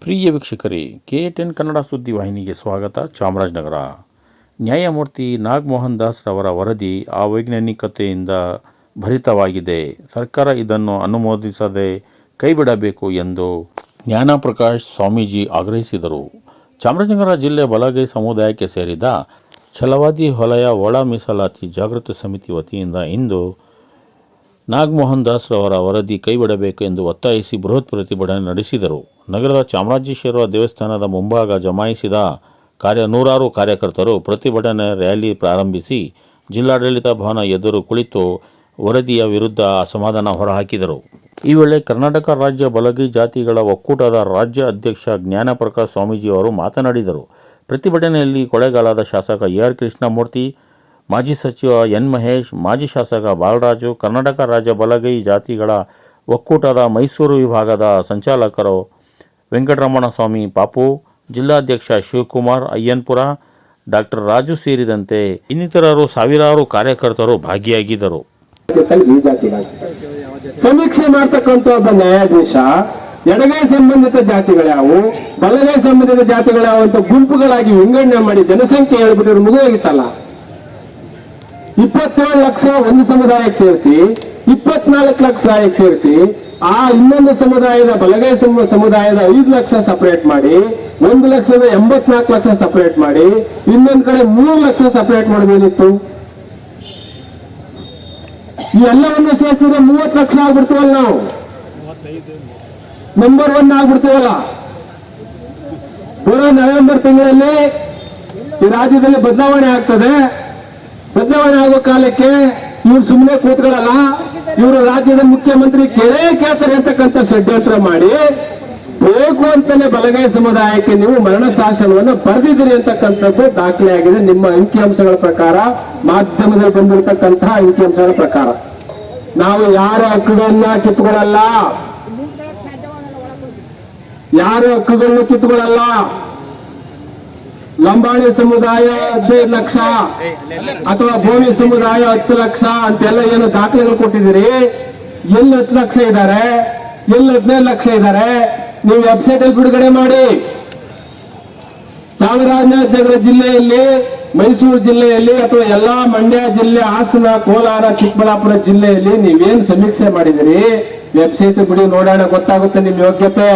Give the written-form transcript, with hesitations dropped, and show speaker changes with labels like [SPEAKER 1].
[SPEAKER 1] ಪ್ರಿಯ ವೀಕ್ಷಕರೇ, KA10 ಕನ್ನಡ ಸುದ್ದಿ ವಾಹಿನಿಗೆ ಸ್ವಾಗತ. ಚಾಮರಾಜನಗರ ನ್ಯಾಯಮೂರ್ತಿ ನಾಗಮೋಹನ್ ದಾಸ್ ರವರ ವರದಿ ಅವೈಜ್ಞಾನಿಕತೆಯಿಂದ ಭರಿತವಾಗಿದೆ. ಸರ್ಕಾರ ಇದನ್ನು ಅನುಮೋದಿಸದೆ ಕೈಬಿಡಬೇಕು ಎಂದು ಜ್ಞಾನಪ್ರಕಾಶ್ ಸ್ವಾಮೀಜಿ ಆಗ್ರಹಿಸಿದರು. ಚಾಮರಾಜನಗರ ಜಿಲ್ಲೆ ಬಲಗೈ ಸಮುದಾಯಕ್ಕೆ ಸೇರಿದ ಛಲವಾದಿ ವಲಯ ಒಳ ಮೀಸಲಾತಿ ಜಾಗೃತಿ ಸಮಿತಿ ವತಿಯಿಂದ ಇಂದು ನಾಗಮೋಹನ್ ದಾಸ್ ರವರ ವರದಿ ಕೈಬಿಡಬೇಕು ಎಂದು ಒತ್ತಾಯಿಸಿ ಬೃಹತ್ ಪ್ರತಿಭಟನೆ ನಡೆಸಿದರು. ನಗರದ ಚಾಮರಾಜೇಶ್ವರ ದೇವಸ್ಥಾನದ ಮುಂಭಾಗ ಜಮಾಯಿಸಿದ ನೂರಾರು ಕಾರ್ಯಕರ್ತರು ಪ್ರತಿಭಟನೆ ರ್ಯಾಲಿ ಪ್ರಾರಂಭಿಸಿ ಜಿಲ್ಲಾಡಳಿತ ಭವನ ಎದುರು ಕುಳಿತು ವರದಿಯ ವಿರುದ್ಧ ಅಸಮಾಧಾನ ಹೊರಹಾಕಿದರು. ಈ ವೇಳೆ ಕರ್ನಾಟಕ ರಾಜ್ಯ ಬಲಗೈ ಜಾತಿಗಳ ಒಕ್ಕೂಟದ ರಾಜ್ಯ ಅಧ್ಯಕ್ಷ ಜ್ಞಾನಪ್ರಕಾಶ್ ಸ್ವಾಮೀಜಿ ಅವರು ಮಾತನಾಡಿದರು. ಪ್ರತಿಭಟನೆಯಲ್ಲಿ ಕೊಳ್ಳೇಗಾಲದ ಶಾಸಕ AR ಕೃಷ್ಣಮೂರ್ತಿ, ಮಾಜಿ ಸಚಿವ N ಮಹೇಶ್, ಮಾಜಿ ಶಾಸಕ ಬಾಲರಾಜು, ಕರ್ನಾಟಕ ರಾಜ್ಯ ಬಲಗೈ ಜಾತಿಗಳ ಒಕ್ಕೂಟದ ಮೈಸೂರು ವಿಭಾಗದ ಸಂಚಾಲಕರು ವೆಂಕಟರಮಣಸ್ವಾಮಿ ಪಾಪು, ಜಿಲ್ಲಾಧ್ಯಕ್ಷ ಶಿವಕುಮಾರ್ ಅಯ್ಯನ್ಪುರ, ಡಾಕ್ಟರ್ ರಾಜು ಸೇರಿದಂತೆ ಇನ್ನಿತರರು ಸಾವಿರಾರು ಕಾರ್ಯಕರ್ತರು ಭಾಗಿಯಾಗಿದ್ದರು.
[SPEAKER 2] ಸಮೀಕ್ಷೆ ಮಾಡ್ತಕ್ಕಂಥ ಒಬ್ಬ ನ್ಯಾಯಾಧೀಶ ಎಡಗೈ ಸಂಬಂಧಿತ ಜಾತಿಗಳ್ಯಾವು, ಬಲಗೈ ಸಂಬಂಧಿತ ಜಾತಿಗಳ್ಯಾವು ಅಂತ ಗುಂಪುಗಳಾಗಿ ವಿಂಗಡಣೆ ಮಾಡಿ ಜನಸಂಖ್ಯೆ ಹೇಳ್ಬಿಟ್ಟಿರೋ ಮುಗಿದೋಗಿತ್ತಲ್ಲ. 27 ಲಕ್ಷ ಒಂದು ಸಮುದಾಯಕ್ಕೆ ಸೇರಿಸಿ 24 ಲಕ್ಷ ಸೇರಿಸಿ ಆ ಇನ್ನೊಂದು ಸಮುದಾಯದ ಬಲಗೈ ಸಮುದಾಯದ 5 ಲಕ್ಷ ಸಪರೇಟ್ ಮಾಡಿ 1,84,00,000 ಸಪರೇಟ್ ಮಾಡಿ ಇನ್ನೊಂದ್ ಕಡೆ 3 ಲಕ್ಷ ಸಪರೇಟ್ ಮಾಡಬೇಕಿತ್ತು. ಈ ಎಲ್ಲವನ್ನು ಸೇರಿಸಿದ್ರೆ 30 ಲಕ್ಷ ಆಗ್ಬಿಡ್ತೀವಲ್ಲ, ನಾವು ನಂಬರ್ 1 ಆಗ್ಬಿಡ್ತೀವಲ್ಲ. ಪೂರ ನವೆಂಬರ್ ತಿಂಗಳಲ್ಲಿ ಈ ರಾಜ್ಯದಲ್ಲಿ ಬದಲಾವಣೆ ಆಗ್ತದೆ. ಬದಲಾವಣೆ ಆಗೋ ಕಾಲಕ್ಕೆ ಇವ್ರು ಸುಮ್ಮನೆ ಕೂತ್ಕೊಳ್ಳಲ್ಲ. ಇವರು ರಾಜ್ಯದ ಮುಖ್ಯಮಂತ್ರಿ ಕೇಳ್ತಾರೆ ಅಂತಕ್ಕಂಥ ಷಡ್ಯಂತ್ರ ಮಾಡಿ ಬೇಕು ಅಂತಾನೆ ಬಲಗೈ ಸಮುದಾಯಕ್ಕೆ ನೀವು ಮರಣ ಶಾಸನವನ್ನು ಬರೆದಿದ್ದೀರಿ ಅಂತಕ್ಕಂಥದ್ದು ದಾಖಲೆ ಆಗಿದೆ. ನಿಮ್ಮ ಅಂಕಿಅಂಶಗಳ ಪ್ರಕಾರ, ಮಾಧ್ಯಮದಲ್ಲಿ ಬಂದಿರತಕ್ಕಂತಹ ಅಂಕಿಅಂಶಗಳ ಪ್ರಕಾರ ನಾವು ಯಾರ ಹಕ್ಕುಗಳನ್ನ ಕಿತ್ಕೊಳ್ಳಲ್ಲ, ಯಾರ ಹಕ್ಕುಗಳನ್ನು ಕಿತ್ಕೊಳ್ಳಲ್ಲ. ಲಂಬಾಣಿ ಸಮುದಾಯ 15 ಲಕ್ಷ ಅಥವಾ ಭೂಮಿ ಸಮುದಾಯ 10 ಲಕ್ಷ ಅಂತೆಲ್ಲ ಏನು ದಾಖಲೆಗಳು ಕೊಟ್ಟಿದ್ದೀರಿ. ಎಲ್ಲಿ 10 ಲಕ್ಷ ಇದ್ದಾರೆ, ಎಲ್ಲಿ 15 ಲಕ್ಷ ಇದ್ದಾರೆ, ನೀವು ವೆಬ್ಸೈಟ್ ಅಲ್ಲಿ ಬಿಡುಗಡೆ ಮಾಡಿ. ಚಾಮರಾಜನಗರ ಜಿಲ್ಲೆಯಲ್ಲಿ, ಮೈಸೂರು ಜಿಲ್ಲೆಯಲ್ಲಿ ಅಥವಾ ಎಲ್ಲಾ ಮಂಡ್ಯ ಜಿಲ್ಲೆ, ಹಾಸನ, ಕೋಲಾರ, ಚಿಕ್ಕಬಳ್ಳಾಪುರ ಜಿಲ್ಲೆಯಲ್ಲಿ ನೀವೇನು ಸಮೀಕ್ಷೆ ಮಾಡಿದಿರಿ ವೆಬ್ಸೈಟ್ ಬಿಡಿ, ನೋಡೋಣ, ಗೊತ್ತಾಗುತ್ತೆ ನಿಮ್ಮ ಯೋಗ್ಯತೆ.